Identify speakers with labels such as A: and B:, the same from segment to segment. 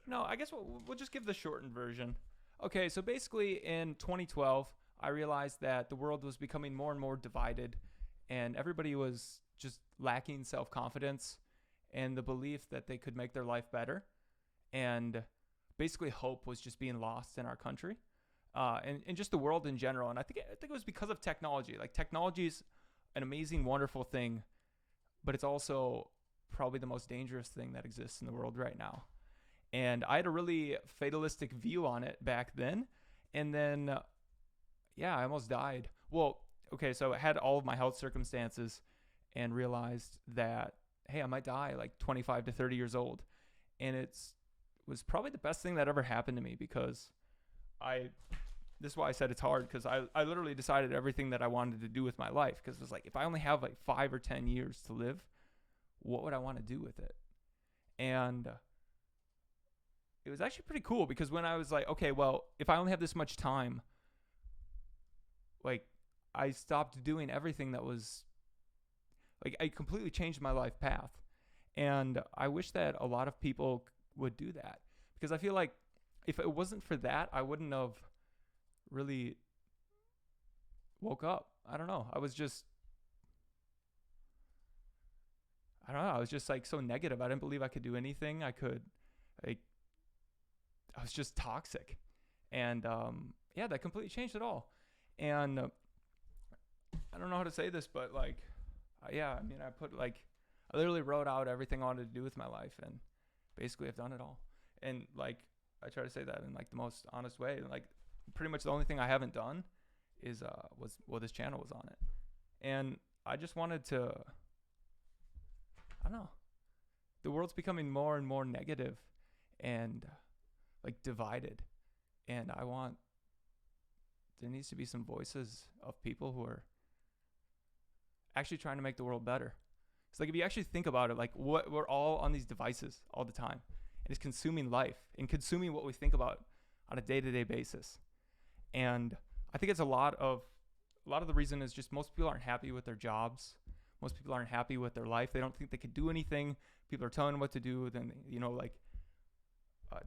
A: No, I guess we'll just give the shortened version. Okay, so basically in 2012, I realized that the world was becoming more and more divided, and everybody was just lacking self confidence and the belief that they could make their life better. And basically, hope was just being lost in our country. And just the world in general. And I think it was because of technology. Like technology is an amazing, wonderful thing, but it's also probably the most dangerous thing that exists in the world right now. And I had a really fatalistic view on it back then. And then, yeah, I almost died. Well, okay, so I had all of my health circumstances and realized that, hey, I might die like 25 to 30 years old. And it's was probably the best thing that ever happened to me because I this is why I said it's hard because I literally decided everything that I wanted to do with my life because it was like if I only have like 5 or 10 years to live, what would I want to do with it? And it was actually pretty cool because when I was like, okay, well, if I only have this much time, like I stopped doing everything that was like I completely changed my life path. And I wish that a lot of people would do that because I feel like if it wasn't for that, I wouldn't have really woke up. I don't know. I don't know. I was just like so negative. I didn't believe I could do anything. Like, I was just toxic. And yeah, that completely changed it all. And I don't know how to say this, but like, yeah, I mean, I literally wrote out everything I wanted to do with my life, and basically I've done it all. And like, I try to say that in like the most honest way. And like, pretty much the only thing I haven't done is was well, this channel was on it, and I just wanted to. I don't know. The world's becoming more and more negative, and like divided, and I want there needs to be some voices of people who are actually trying to make the world better. It's like if you actually think about it, like what we're all on these devices all the time, and it's consuming life and consuming what we think about on a day-to-day basis. And I think it's a lot of the reason is just most people aren't happy with their jobs. Most people aren't happy with their life. They don't think they could do anything. People are telling them what to do. Then like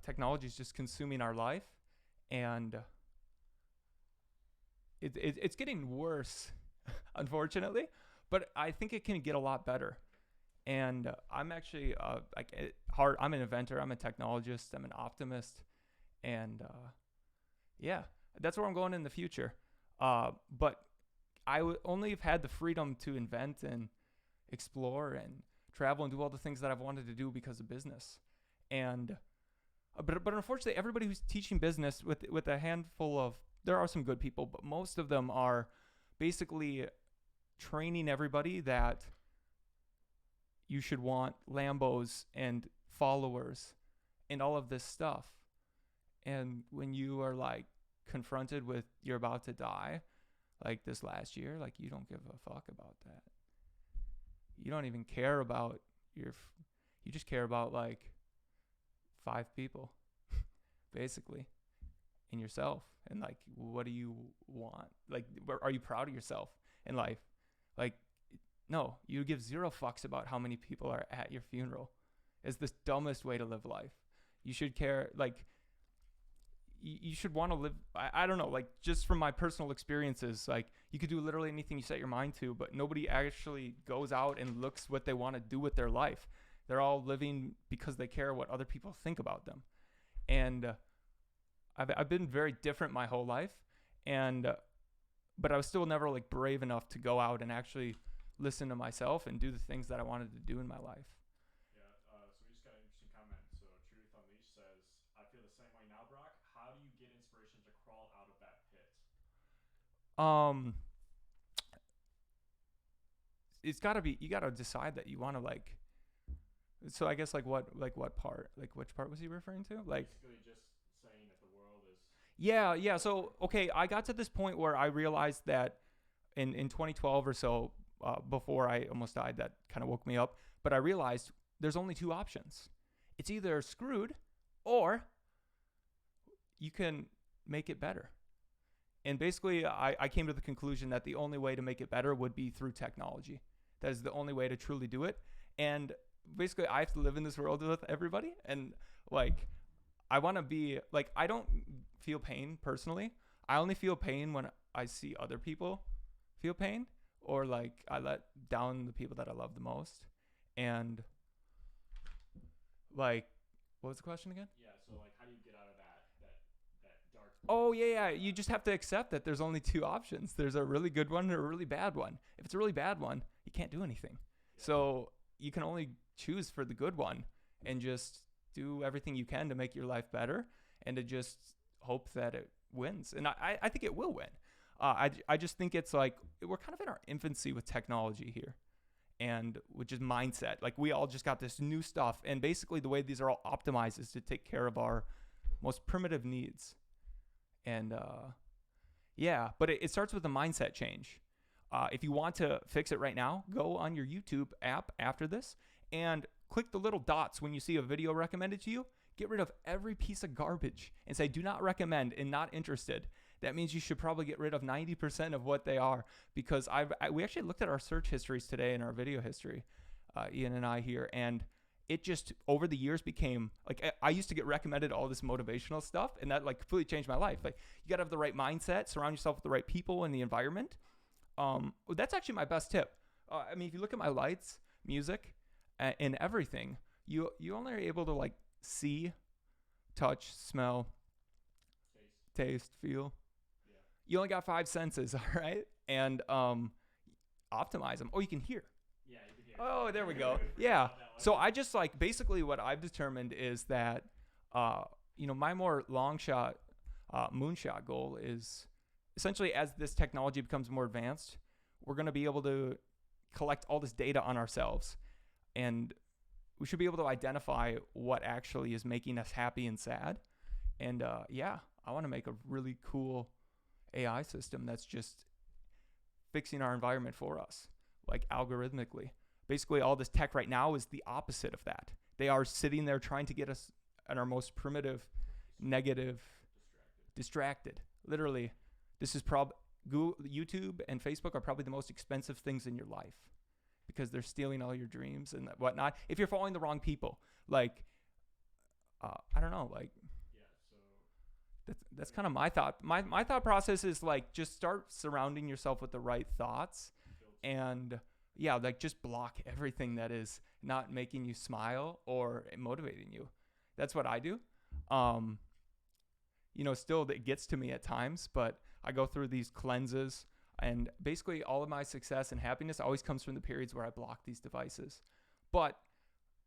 A: technology is just consuming our life, and it's getting worse, unfortunately. But I think it can get a lot better. And I'm actually like hard. I'm an inventor. I'm a technologist. I'm an optimist, and yeah, that's where I'm going in the future. But I would only have had the freedom to invent and explore and travel and do all the things that I've wanted to do because of business. And but unfortunately, everybody who's teaching business with a handful of there are some good people, but most of them are basically training everybody that you should want Lambos and followers and all of this stuff. And when you are like confronted with you're about to die, like this last year, like you don't give a fuck about that. You don't even care about you just care about like 5 people, basically, and yourself. And like, what do you want? Like, are you proud of yourself in life? Like, no, you give zero fucks about how many people are at your funeral. It's the dumbest way to live life. You should care, like, you should want to live. I don't know, like, just from my personal experiences, like, you could do literally anything you set your mind to, but nobody actually goes out and looks what they want to do with their life. They're all living because they care what other people think about them. And I've been very different my whole life, and but I was still never like brave enough to go out and actually listen to myself and do the things that I wanted to do in my life.
B: Yeah, so we just got an interesting comment. So Truth Unleashed says, I feel the same way now, Brock. How do you get inspiration to crawl out of that pit?
A: Um, it's got to be you got to decide that you want to like. So I guess like what part like which part was he referring to like
B: Basically, just saying that the world is
A: yeah so okay I got to this point where I realized that in 2012 or so before I almost died that kind of woke me up but I realized there's only two options. It's either screwed or you can make it better. And basically, I came to the conclusion that the only way to make it better would be through technology. That is the only way to truly do it. And basically, I have to live in this world with everybody. And like, I want to be like, I don't feel pain personally. I only feel pain when I see other people feel pain, or like I let down the people that I love the most. And like, what was the question again?
B: Yeah. So like, how do you get out of that dark
A: Oh
B: place
A: yeah,
B: where
A: yeah.
B: you're
A: You
B: at?
A: just have to accept that there's only two options. There's a really good one and a really bad one. If it's a really bad one, you can't do anything.
B: Yeah.
A: So you can only choose for the good one and just do everything you can to make your life better and to just hope that it wins. And I think it will win. I just think it's like we're kind of in our infancy with technology here, and which is mindset. Like we all just got this new stuff, and basically the way these are all optimized is to take care of our most primitive needs. And yeah, but it starts with a mindset change. If you want to fix it right now, go on your YouTube app after this and click the little dots when you see a video recommended to you. Get rid of every piece of garbage and say do not recommend and not interested. That means you should probably get rid of 90% of what they are, because we actually looked at our search histories today in our video history, Ian and I here, and it just over the years became like I used to get recommended all this motivational stuff, and that like completely changed my life. Like you got to have the right mindset, surround yourself with the right people and the environment. That's actually my best tip. I mean, if you look at my lights, music, and everything, you only are able to like see, touch, smell, taste, feel.
B: Yeah.
A: You only got five senses, all right, and optimize them. Oh, you can hear.
B: Yeah, you can hear.
A: Oh, there we
B: We
A: go.
B: forgot
A: Yeah.
B: about that one.
A: So I just like basically what I've determined is that, my more long shot, moonshot goal is essentially as this technology becomes more advanced, we're going to be able to collect all this data on ourselves, and we should be able to identify what actually is making us happy and sad. And yeah, I want to make a really cool AI system that's just fixing our environment for us, like algorithmically. Basically, all this tech right now is the opposite of that. They are sitting there trying to get us at our most primitive, negative, distracted. Literally, this is YouTube and Facebook are probably the most expensive things in your life because they're stealing all your dreams and whatnot. If you're following the wrong people, like, I don't know, like,
B: Yeah. So
A: that's kind of my thought. My thought process is like just start surrounding yourself with the right thoughts,
B: filter.
A: and yeah, like just block everything that is not making you smile or motivating you. That's what I do. Still it gets to me at times, but I go through these cleanses, and basically all of my success and happiness always comes from the periods where I block these devices. But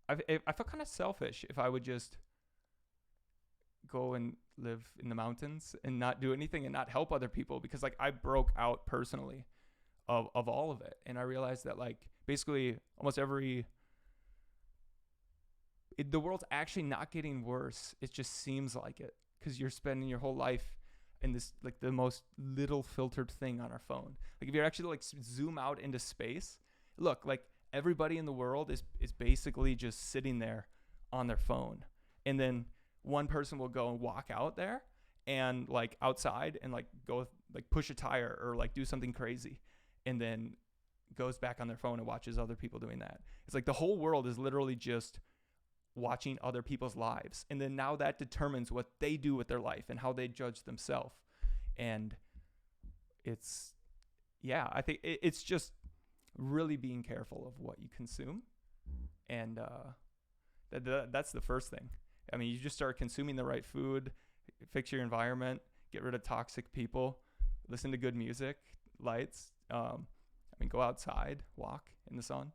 A: I feel kind of selfish if I would just go and live in the mountains and not do anything and not help other people, because like I broke out personally of all of it, and I realized that like basically almost the world's actually not getting worse. It just seems like it because you're spending your whole life in this like the most little filtered thing on our phone. Like if you actually like zoom out into space, look, like everybody in the world is basically just sitting there on their phone, and then one person will go and walk out there and like outside and like go like push a tire or like do something crazy, and then goes back on their phone and watches other people doing that. It's like the whole world is literally just watching other people's lives, and then now that determines what they do with their life and how they judge themselves. And it's I think it's just really being careful of what you consume, and that's the first thing. I mean, you just start consuming the right food, fix your environment, get rid of toxic people, listen to good music, lights. Go outside, walk in the sun.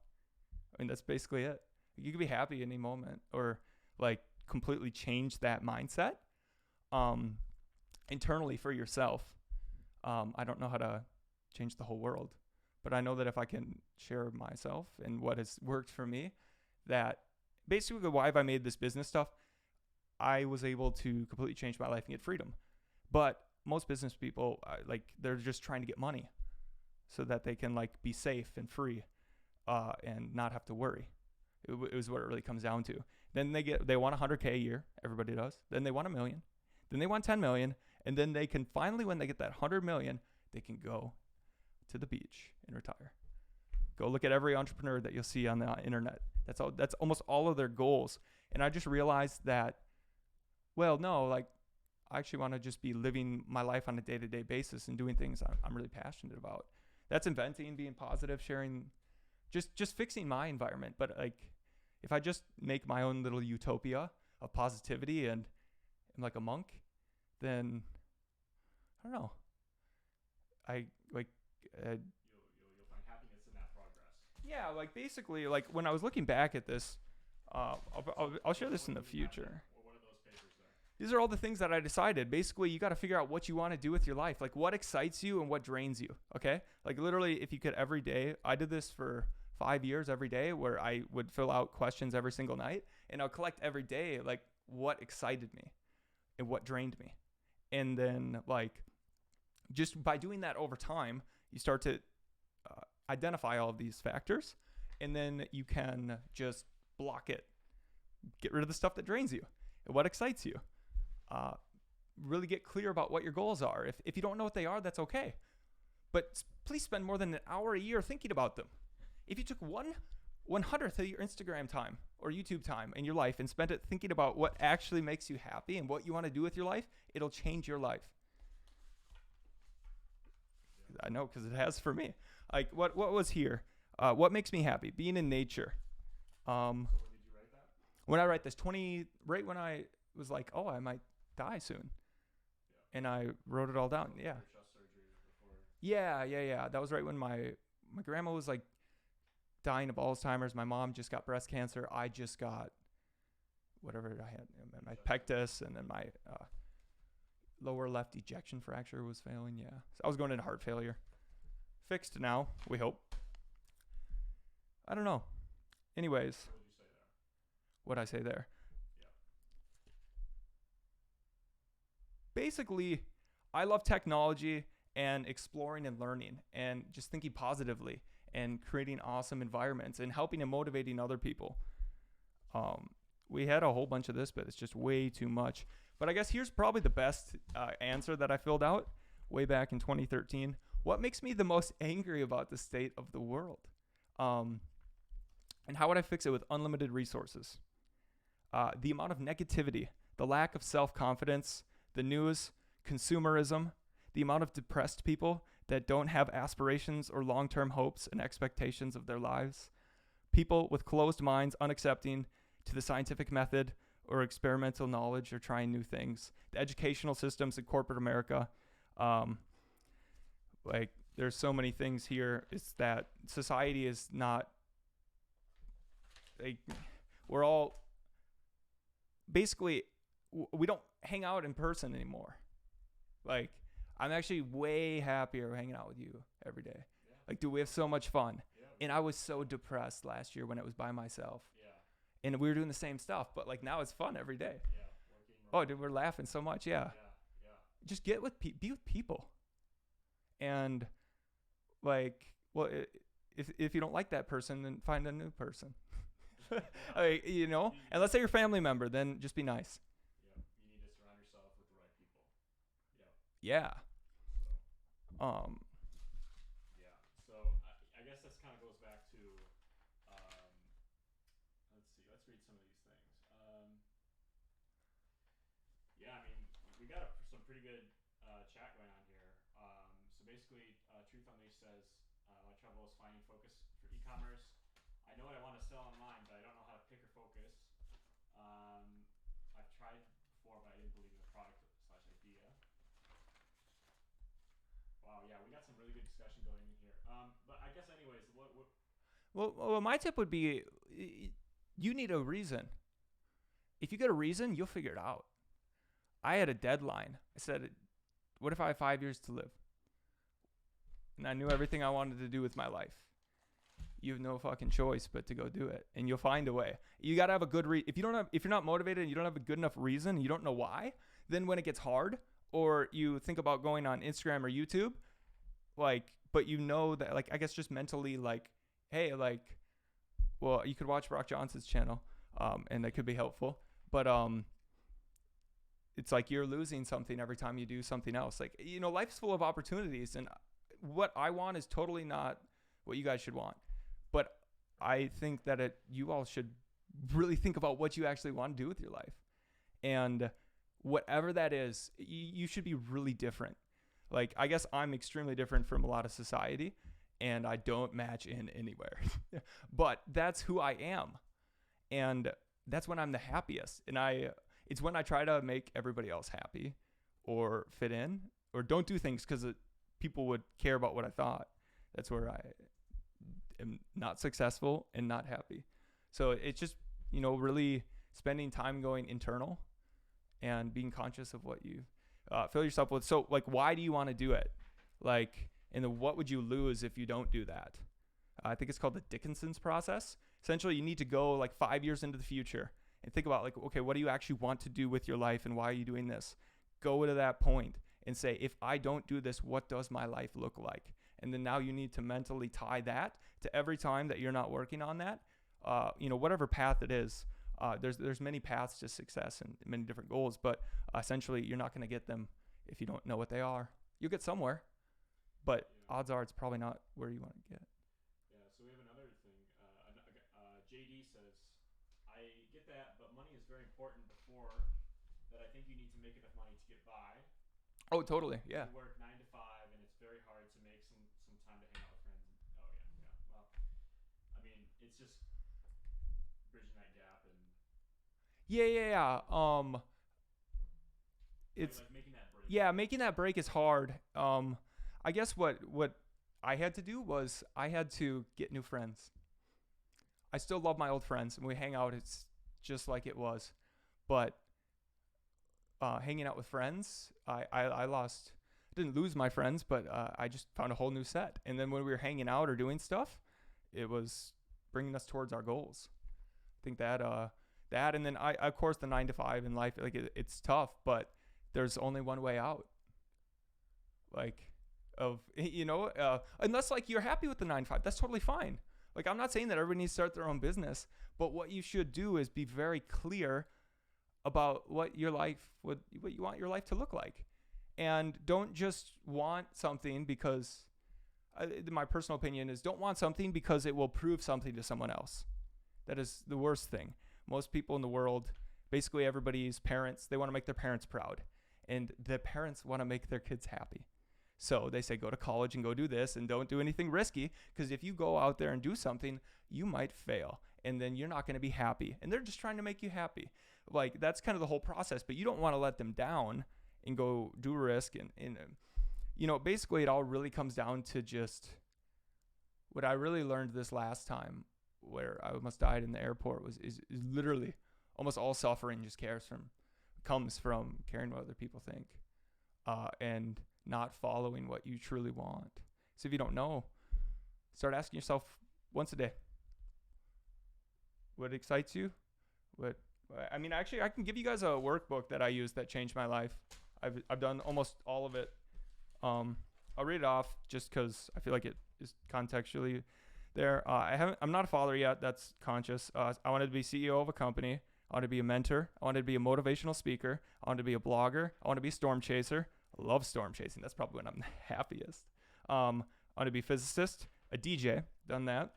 A: I mean, that's basically it. You can be happy any moment, or like completely change that mindset internally for yourself. I don't know how to change the whole world, but I know that if I can share myself and what has worked for me, that basically why have I made this business stuff, I was able to completely change my life and get freedom. But most business people, they're just trying to get money so that they can like be safe and free and not have to worry. It was what it really comes down to. Then they want 100K a year. Everybody does. Then they want 1 million. Then they want 10 million. And then they can finally, when they get that 100 million, they can go to the beach and retire. Go look at every entrepreneur that you'll see on the internet. That's almost all of their goals. And I just realized that well, no, like I actually want to just be living my life on a day-to-day basis and doing things I'm really passionate about. That's inventing, being positive, sharing, just fixing my environment. But like, if I just make my own little utopia of positivity and I'm like a monk, then I don't know. I like, uh,
B: You'll find happiness in that progress.
A: yeah, like basically, like when I was looking back at this, I'll share this in
B: What
A: the
B: do we have there?
A: future.
B: What are those papers there?
A: These are all the things that I decided. Basically, you got to figure out what you want to do with your life, like what excites you and what drains you. Okay, like literally, if you could every day, I did this for 5 years every day, where I would fill out questions every single night, and I'll collect every day like what excited me and what drained me, and then like just by doing that over time, you start to identify all of these factors, and then you can just block it, get rid of the stuff that drains you and what excites you. Uh, really get clear about what your goals are. If you don't know what they are, that's okay. But please spend more than an hour a year thinking about them. If you took 1/100th of your Instagram time or YouTube time in your life and spent it thinking about what actually makes you happy and what you want to do with your life, it'll change your life. I know, because it has for me. Like what was here? What makes me happy? Being in nature. Um,
B: So when did you write that?
A: when I write this, right when I was like, oh, I might die soon,
B: Yeah.
A: and I wrote it all down.
B: Before
A: Yeah,
B: your chest surgery, before.
A: yeah. That was right when my grandma was like dying of Alzheimer's. My mom just got breast cancer. I just got whatever I had, my pectus, and then my lower left ejection fracture was failing. Yeah, so I was going into heart failure. Fixed now, we hope. I don't know. Anyways,
B: What would you say there?
A: what'd I say there?
B: Yeah.
A: Basically, I love technology and exploring and learning and just thinking positively and creating awesome environments and helping and motivating other people. We had a whole bunch of this, but it's just way too much. But I guess here's probably the best answer that I filled out way back in 2013. What makes me the most angry about the state of the world? And how would I fix it with unlimited resources? The amount of negativity, the lack of self-confidence, the news, consumerism, the amount of depressed people that don't have aspirations or long-term hopes and expectations of their lives, people with closed minds, unaccepting to the scientific method or experimental knowledge or trying new things, the educational systems in corporate America. Like there's so many things here. It's that society is not, like, we're all basically, we don't hang out in person anymore. Like, I'm actually way happier hanging out with you every day.
B: Yeah.
A: Like, dude, we have so much fun.
B: Yeah.
A: And I was so depressed last year when it was by myself.
B: Yeah.
A: And we were doing the same stuff, but like now it's fun every day.
B: Yeah. Working.
A: Oh, dude, we're laughing so much. Yeah.
B: Yeah.
A: Just be with people. And like, well, if you don't like that person, then find a new person. Like, and let's say your family member, then just be nice.
B: Yeah. You need to surround yourself with the right people.
A: Yeah.
B: So. Yeah. So I guess this kind of goes back to. Let's see. Let's read some of these things. Yeah. I mean, we got some pretty good chat going on here. So basically, Truth Unleashed says, my trouble is finding focus for e-commerce. I know what I want to sell online, but I don't know how to pick or focus. I've tried before, but I didn't believe in the product slash idea. Wow, yeah, we got some really good discussion going in here. But I guess, anyways, what
A: Well, my tip would be, you need a reason. If you get a reason, you'll figure it out. I had a deadline. I said, what if I have 5 years to live? And I knew everything I wanted to do with my life. You have no fucking choice but to go do it, and you'll find a way. You gotta have a good if you're not motivated and you don't have a good enough reason, and you don't know why. Then when it gets hard, or you think about going on Instagram or YouTube, like, but you know that, like, I guess just mentally, like, hey, like, well, you could watch Brock Johnson's channel, and that could be helpful. But it's like you're losing something every time you do something else. Like, life's full of opportunities, and what I want is totally not what you guys should want. But I think that you all should really think about what you actually want to do with your life. And whatever that is, you should be really different. Like, I guess I'm extremely different from a lot of society, and I don't match in anywhere. But that's who I am. And that's when I'm the happiest. And it's when I try to make everybody else happy or fit in or don't do things because people would care about what I thought. That's where I am not successful and not happy. So it's just, really spending time going internal and being conscious of what you fill yourself with. So, like, why do you want to do it? Like, and then what would you lose if you don't do that? I think it's called the Dickinson's process. Essentially, you need to go like 5 years into the future and think about, like, okay, what do you actually want to do with your life and why are you doing this? Go to that point and say, if I don't do this, what does my life look like? And then now you need to mentally tie that to every time that you're not working on that. Whatever path it is. There's many paths to success and many different goals, but essentially you're not going to get them if you don't know what they are. You'll get somewhere, but odds are it's probably not where you want to get.
B: Yeah. So we have another thing. JD says, I get that, but money is very important before that. I think you need to make enough money to get by.
A: Oh, totally. Yeah.
B: You work 9 to 5, and it's very hard to make some time to hang out with friends. Oh yeah. Well, I mean, it's just bridging that gap and
A: Yeah. It's
B: like making that break.
A: Yeah, making that break is hard. I guess what I had to do was I had to get new friends. I still love my old friends, and we hang out. It's just like it was, but hanging out with friends, I lost. I didn't lose my friends, but I just found a whole new set. And then when we were hanging out or doing stuff, it was bringing us towards our goals. I think that and then I of course the 9 to 5 in life, like it's tough, but there's only one way out. Like, unless like you're happy with the 9 to 5, that's totally fine. Like, I'm not saying that everybody needs to start their own business, but what you should do is be very clear about what you want your life to look like. And don't just want something because, my personal opinion is, don't want something because it will prove something to someone else. That is the worst thing. Most people in the world, basically everybody's parents, they want to make their parents proud. And the parents want to make their kids happy. So they say, go to college and go do this and don't do anything risky, because if you go out there and do something, you might fail and then you're not going to be happy. And they're just trying to make you happy. Like, that's kind of the whole process, but you don't want to let them down and go do risk. And basically it all really comes down to just what I really learned this last time where I almost died in the airport is literally almost all suffering just comes from caring what other people think, and not following what you truly want. So if you don't know, start asking yourself once a day, what excites you? Actually, I can give you guys a workbook that I use that changed my life. I've done almost all of it. I'll read it off just because I feel like it is contextually there. I'm not a father yet. That's conscious. I wanted to be CEO of a company. I wanted to be a mentor. I wanted to be a motivational speaker. I wanted to be a blogger. I want to be a storm chaser. I love storm chasing. That's probably when I'm the happiest. I want to be a physicist, a DJ. Done that.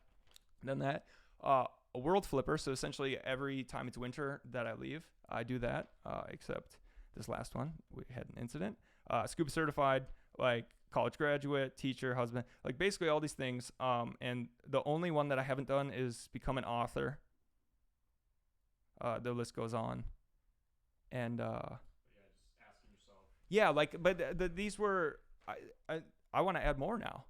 A: A world flipper. So essentially every time it's winter that I leave, I do that. Except this last one, we had an incident. Scuba certified, like college graduate, teacher, husband, like basically all these things. And the only one that I haven't done is become an author. The list goes on. And
B: just asking yourself.
A: Yeah, like, but these were I want to add more now,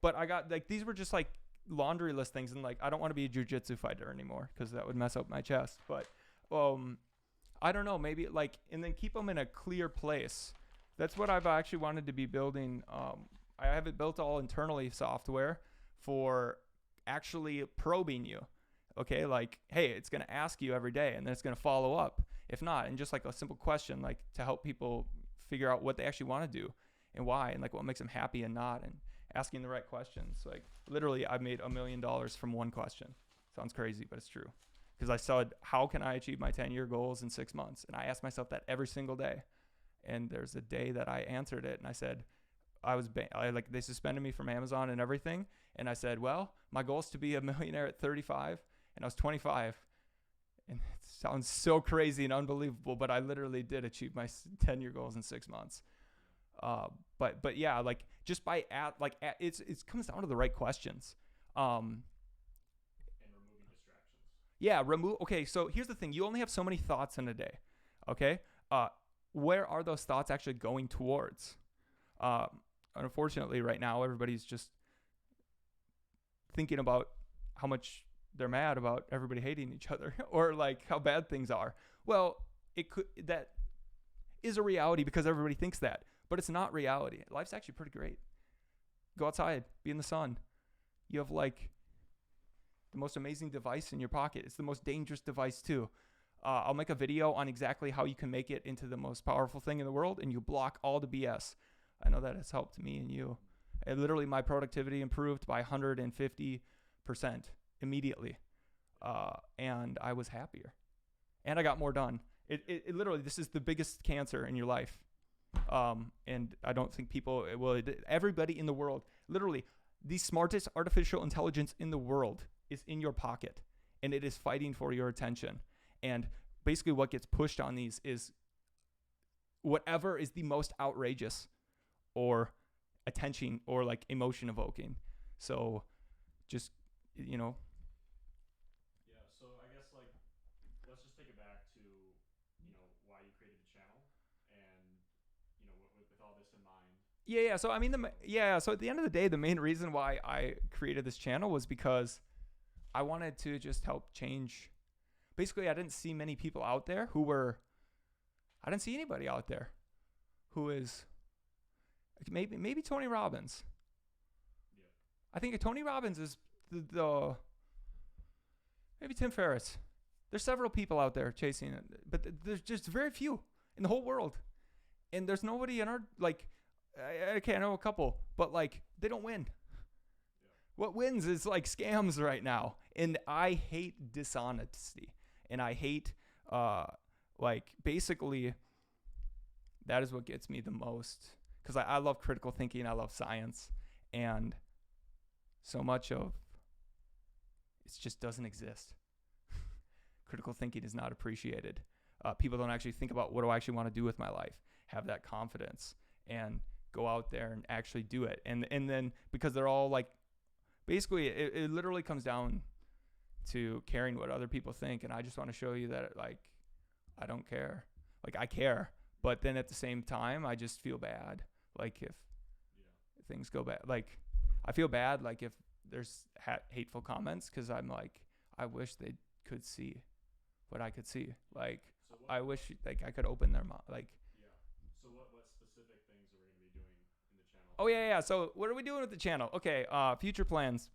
A: but I got like these were just like laundry list things, and like I don't want to be a jiu-jitsu fighter anymore because that would mess up my chest. But I don't know, maybe like, and then keep them in a clear place. That's what I've actually wanted to be building. I have it built all internally software for actually probing you. Okay, like, hey, it's going to ask you every day, and then it's going to follow up. If not, and just like a simple question, like to help people figure out what they actually want to do and why, and like what makes them happy and not, and asking the right questions. Like literally, I've made $1 million from one question. Sounds crazy, but it's true. Because I said, how can I achieve my 10-year goals in 6 months? And I asked myself that every single day. And there's a day that I answered it, and I said, they suspended me from Amazon and everything. And I said, well, my goal is to be a millionaire at 35. And I was 25. And it sounds so crazy and unbelievable, but I literally did achieve my 10-year goals in 6 months. But yeah, like just by it comes down to the right questions.
B: And removing distractions.
A: Yeah, remove. Okay, so here's the thing: you only have so many thoughts in a day. Okay, where are those thoughts actually going towards? Unfortunately, right now everybody's just thinking about how much they're mad about everybody hating each other or like how bad things are. Well, that is a reality because everybody thinks that, but it's not reality. Life's actually pretty great. Go outside, be in the sun. You have like the most amazing device in your pocket. It's the most dangerous device too. I'll make a video on exactly how you can make it into the most powerful thing in the world, and you block all the BS. I know that has helped me and you. And literally, my productivity improved by 150% immediately, and I was happier, and I got more done. It literally, this is the biggest cancer in your life, and I don't think people everybody in the world, literally, the smartest artificial intelligence in the world is in your pocket, and it is fighting for your attention. And basically what gets pushed on these is whatever is the most outrageous or attention or like emotion evoking. So just,
B: Yeah, so I guess like let's just take it back to, why you created the channel and, with all this in mind.
A: yeah. So I mean, so at the end of the day, the main reason why I created this channel was because I wanted to just help change. Basically, I didn't see many people out there I didn't see anybody out there who is maybe Tony Robbins.
B: Yeah.
A: I think Tony Robbins is the maybe Tim Ferriss. There's several people out there chasing it, but there's just very few in the whole world. And there's nobody in our, like, I know a couple, but like they don't win.
B: Yeah.
A: What wins is like scams right now. And I hate dishonesty. And I hate, basically, that is what gets me the most. Because I love critical thinking. I love science. And so much of it just doesn't exist. Critical thinking is not appreciated. People don't actually think about what do I actually want to do with my life. Have that confidence and go out there and actually do it. And then because they're all like, basically, it literally comes down to caring what other people think. And I just want to show you that, like, I don't care. Like, I care. But then at the same time, I just feel bad. Like, if things go bad. Like, I feel bad, like, if there's hateful comments, because I'm like, I wish they could see what I could see. Like,
B: So
A: I wish, like, I could open their mouth. Like,
B: yeah. So what specific things are we going to be doing in the channel?
A: oh, yeah. So what are we doing with the channel? Okay, future plans.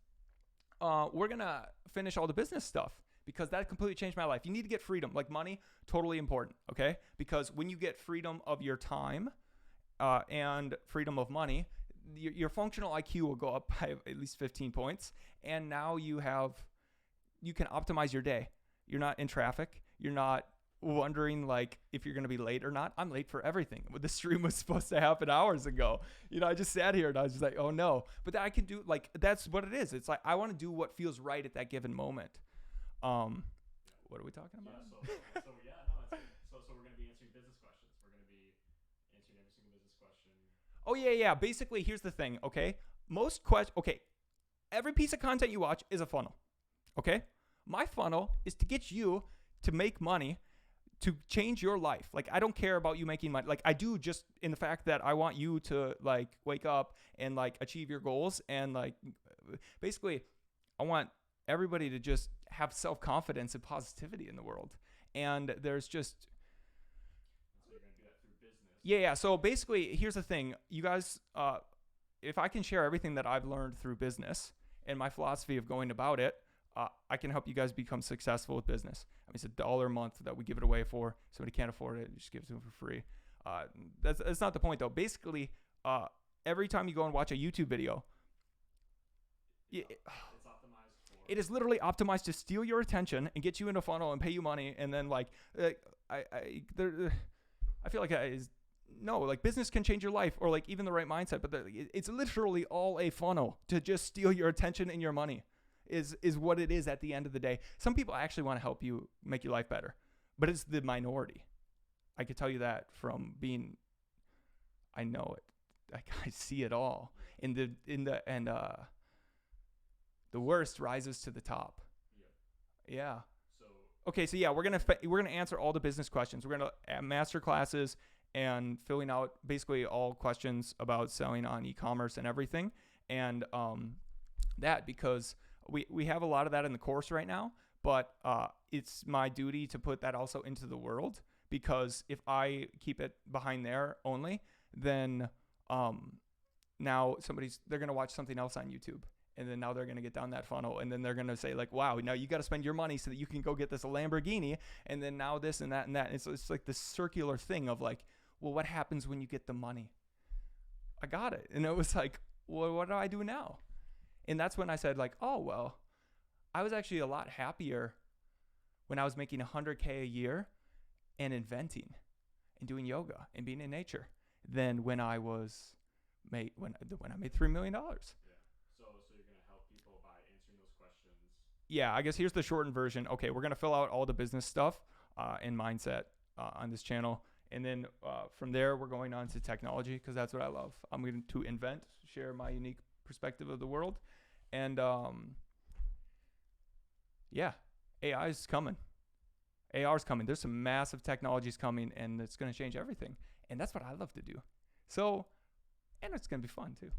A: We're going to finish all the business stuff because that completely changed my life. You need to get freedom. Like money, totally important, okay? Because when you get freedom of your time and freedom of money, your functional IQ will go up by at least 15 points. And now you can optimize your day. You're not in traffic. You're not wondering like if you're going to be late or not. I'm late for everything. The stream was supposed to happen hours ago. I just sat here and I was just like, oh no. But I can do, like, that's what it is. It's like I want to do what feels right at that given moment. What are we talking about?
B: Yeah, so yeah, no, that's good. So we're going to be answering business questions. We're going to be answering every single business question.
A: Oh yeah. Basically, here's the thing, okay? Every piece of content you watch is a funnel. Okay? My funnel is to get you to make money to change your life. Like, I don't care about you making money. Like, I do, just in the fact that I want you to like wake up and like achieve your goals. And like, basically, I want everybody to just have self-confidence and positivity in the world. And there's just,
B: So you're going to do that through business.
A: yeah. So basically, here's the thing, you guys, if I can share everything that I've learned through business and my philosophy of going about it, I can help you guys become successful with business. I mean, it's $1 a month that we give it away for. Somebody can't afford it, just give it to them for free. That's not the point, though. Basically, every time you go and watch a YouTube video,
B: It's optimized for.
A: it is literally optimized to steal your attention and get you in a funnel and pay you money. And then, like, I feel like business can change your life, or like even the right mindset. But it's literally all a funnel to just steal your attention and your money. is what it is at the end of the day. Some people actually want to help you make your life better, but it's the minority. I could tell you that from being, I know it. I see it all. The worst rises to the top.
B: Yep.
A: Yeah.
B: So
A: Okay, so yeah, we're gonna answer all the business questions. We're gonna master classes and filling out basically all questions about selling on e-commerce and everything, and that because we have a lot of that in the course right now, but it's my duty to put that also into the world, because if I keep it behind there only, then now they're gonna watch something else on YouTube, and then now they're going to get down that funnel, and then they're going to say like, wow, now you got to spend your money so that you can go get this Lamborghini, and then now this and that and that. It's like this circular thing of like, well, what happens when you get the money? I got it. And it was like, well, what do I do now? And that's when I said like, oh, well, I was actually a lot happier when I was making 100K a year and inventing and doing yoga and being in nature than when I made $3 million.
B: So you're gonna help people by answering those questions.
A: Yeah, I guess here's the shortened version. Okay, we're gonna fill out all the business stuff and mindset on this channel, and then from there we're going on to technology, because that's what I love. I'm going to invent, share my unique perspective of the world, and yeah, AI is coming. AR's coming. There's some massive technologies coming, and it's going to change everything, and that's what I love to do. So, and it's going to be fun too.
B: Yeah.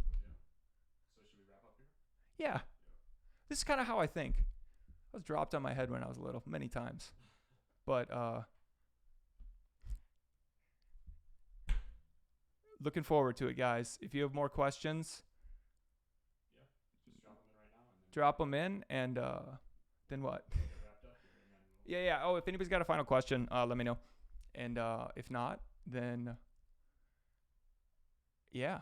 B: So should we wrap up here?
A: Yeah. This is kind of how I think. I was dropped on my head when I was little many times. But looking forward to it, guys. If you have more questions,
B: Yeah. Just drop them in right now, and then
A: drop them in, and then what?
B: we'll get wrapped up here, and then we'll
A: Yeah. Oh, if anybody's got a final question, let me know. And if not, then yeah.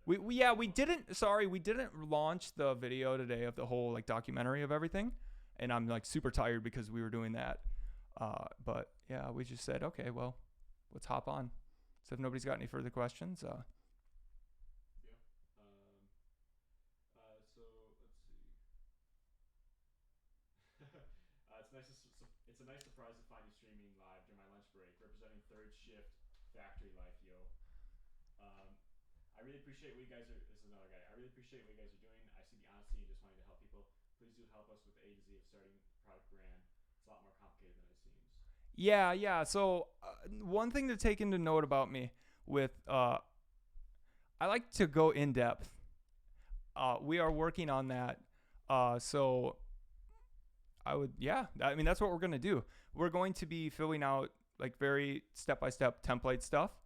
A: We didn't launch the video today of the whole like documentary of everything, and I'm like super tired because we were doing that. But yeah, we just said, okay, well, let's hop on. So if nobody's got any further questions,
B: So let's see. It's a nice surprise to find you streaming live during my lunch break, representing third shift factory life, yo. I really appreciate what you guys are. This is another guy. I really appreciate what you guys are doing. I see the honesty and just wanting to help people. Please do help us with the A to Z of starting product brand. It's a lot more complicated than it seems.
A: yeah. So one thing to take into note about me with I like to go in depth. We are working on that. So I mean, that's what we're going to do. We're going to be filling out like very step-by-step template stuff.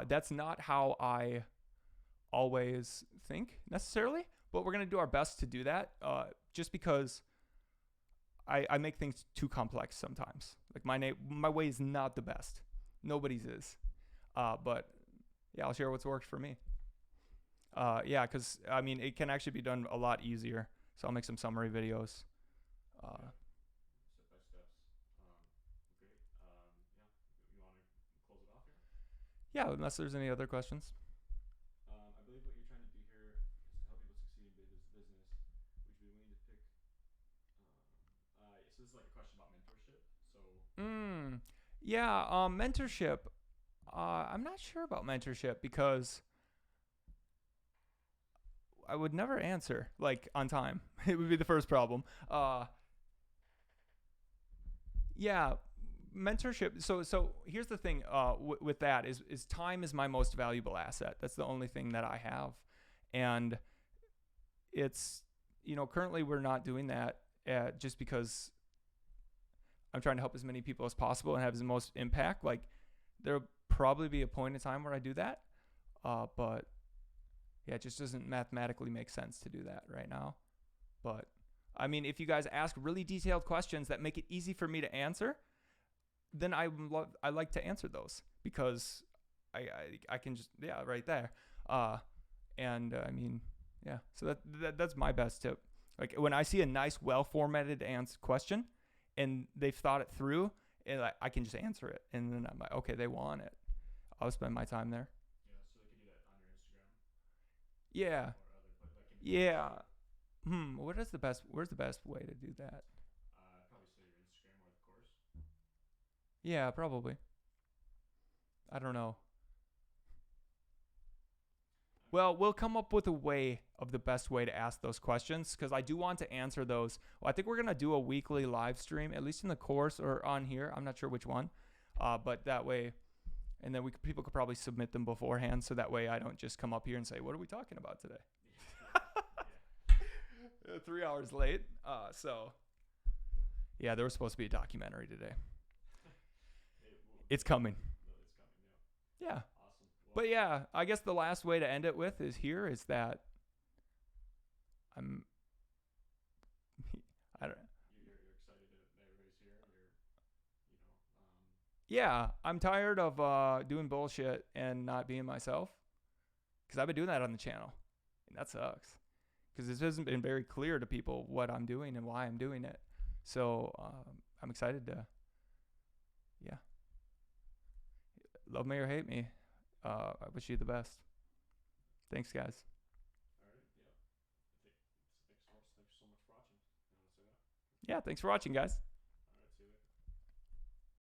A: That's not how I always think necessarily, but we're going to do our best to do that, just because I make things too complex sometimes. Like my way is not the best. Nobody's is. But yeah, I'll share what's worked for me. Yeah, because I mean, it can actually be done a lot easier. So I'll make some summary videos.
B: Step by steps. Great. You want to close it off here?
A: Yeah, unless there's any other questions.
B: I believe what you're trying to do here is to help people succeed in business. Would you be willing to pick? So this is like a question about mentorship. So
A: Yeah, mentorship. I'm not sure about mentorship because I would never answer like on time. It would be the first problem. Yeah, mentorship. So here's the thing. With that is time is my most valuable asset. That's the only thing that I have, and it's currently we're not doing that just because I'm trying to help as many people as possible and have the most impact. Like there'll probably be a point in time where I do that, but yeah, it just doesn't mathematically make sense to do that right now. But I mean, if you guys ask really detailed questions that make it easy for me to answer, then I like to answer those because I can just right there. And I mean, yeah. So that's my best tip. Like when I see a nice, well formatted question, and they've thought it through, and I can just answer it, and then I'm like, okay, they want it. I'll spend my time there.
B: Yeah, so they could do that on your Instagram.
A: Yeah.
B: Or other, like
A: Yeah. What is the best? Where's the best way to do that?
B: I'd probably say your Instagram or the course.
A: Yeah, probably. I don't know.
B: Okay.
A: Well, we'll come up with a way of the best way to ask those questions because I do want to answer those. Well, I think we're gonna do a weekly live stream, at least in the course or on here. I'm not sure which one, but that way, and then people could probably submit them beforehand, so that way I don't just come up here and say, "What are we talking about today?"
B: Yeah.
A: 3 hours late. So yeah, there was supposed to be a documentary today. It's coming.
B: No, it's coming. Yeah.
A: Yeah.
B: Awesome.
A: But
B: Well,
A: yeah, I guess the last way to end it with is that I'm I don't
B: you're excited that everybody's here. You know,
A: yeah, I'm tired of doing bullshit and not being myself cuz I've been doing that on the channel. And that sucks. Cuz this hasn't been very clear to people what I'm doing and why I'm doing it. So, I'm excited to yeah, love me or hate me. I wish you the best. Thanks guys.
B: all right. Yeah. Thanks so much for watching. You want to say that?
A: Yeah, thanks for watching guys.